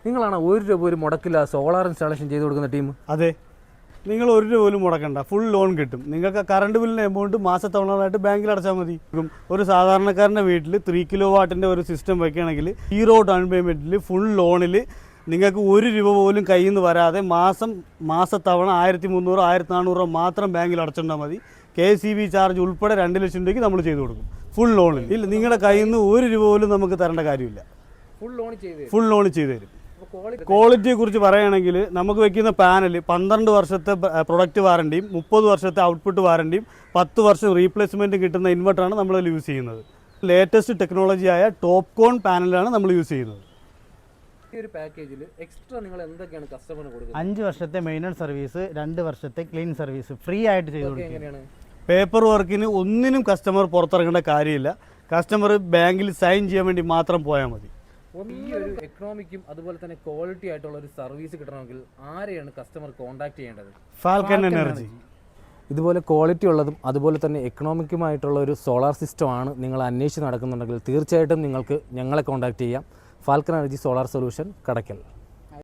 നിങ്ങളാണ് 1 രൂപ പോലും മുടക്കില്ല സോളാർ ഇൻസ്റ്റാളേഷൻ ചെയ്ത് കൊടുക്കുന്ന ടീം? അതെ, നിങ്ങൾ 1 രൂപ പോലും മുടക്കണ്ട, ഫുൾ ലോൺ കിട്ടും. നിങ്ങൾക്ക് കറണ്ട് ബില്ലിന് എമൗണ്ട് മാസത്തവണകളായിട്ട് ബാങ്കിൽ അടച്ചാൽ മതി. ഒരു സാധാരണക്കാരൻ്റെ വീട്ടിൽ 3 കിലോ വാട്ടിൻ്റെ ഒരു സിസ്റ്റം വയ്ക്കുകയാണെങ്കിൽ 0 ഡൗൺ പേയ്മെൻറ്റിൽ ഫുൾ ലോണിൽ നിങ്ങൾക്ക് 1 രൂപ പോലും കയ്യിൽ നിന്ന് വരാതെ മാസത്തവണ 1300 1400 മാത്രം ബാങ്കിൽ അടച്ചിട്ടാൽ മതി. KCB ചാർജ് ഉൾപ്പെടെ 2 ലക്ഷം രൂപയ്ക്ക് നമ്മൾ ചെയ്ത് കൊടുക്കും ഫുൾ ലോണിൽ. ഇല്ല, നിങ്ങളുടെ കയ്യിൽ നിന്ന് 1 രൂപ പോലും നമുക്ക് തരേണ്ട കാര്യമില്ല. ഫുൾ ലോൺ ചെയ്ത് തരും. ക്വാളിറ്റിയെ കുറിച്ച് പറയുകയാണെങ്കിൽ നമുക്ക് വെക്കുന്ന പാനൽ 12 വർഷത്തെ പ്രൊഡക്റ്റ് വാറണ്ടിയും 30 വർഷത്തെ ഔട്ട്പുട്ട് വാറണ്ടിയും 10 വർഷം റീപ്ലേസ്മെൻറ്റും കിട്ടുന്ന ഇൻവെർട്ടറാണ് നമ്മളതിൽ യൂസ് ചെയ്യുന്നത്. ലേറ്റസ്റ്റ് ടെക്നോളജിയായ ടോപ്കോൺ പാനലാണ് നമ്മൾ യൂസ് ചെയ്യുന്നത്. ഈ ഒരു പാക്കേജിൽ എക്സ്ട്രാ നിങ്ങൾ എന്തൊക്കെയാണ് കസ്റ്റമറിന് കൊടുക്കുന്നത്? 5 വർഷത്തെ മെയിൻ്റനൻസ് സർവീസ്, 2 വർഷത്തെ ക്ലീൻ സർവീസ് ഫ്രീ ആയിട്ട് ചെയ്തു കൊടുക്കും. പേപ്പർ വർക്കിന് ഒന്നിനും കസ്റ്റമർ പുറത്തിറങ്ങേണ്ട കാര്യമില്ല. കസ്റ്റമർ ബാങ്കിൽ സൈൻ ചെയ്യാൻ വേണ്ടി മാത്രം പോയാൽ മതി. ഈ ഒരു എക്കണോമിക്കും അതുപോലെ തന്നെ ക്വാളിറ്റി ആയിട്ടുള്ള ഒരു സർവീസ് കിട്ടണമെങ്കിൽ ആരെയാണ് കസ്റ്റമർ കോൺടാക്ട് ചെയ്യേണ്ടത്? Falcon energy. ഇതുപോലെ ക്വാളിറ്റി ഉള്ളതും അതുപോലെ തന്നെ എക്കണോമിക്കുമായിട്ടുള്ള ഒരു സോളാർ സിസ്റ്റമാണ് നിങ്ങൾ അന്വേഷിച്ച് നടക്കുന്നുണ്ടെങ്കിൽ തീർച്ചയായിട്ടും നിങ്ങൾക്ക് ഞങ്ങളെ കോൺടാക്ട് ചെയ്യാം. Falcon energy solar solution, Kadakkal.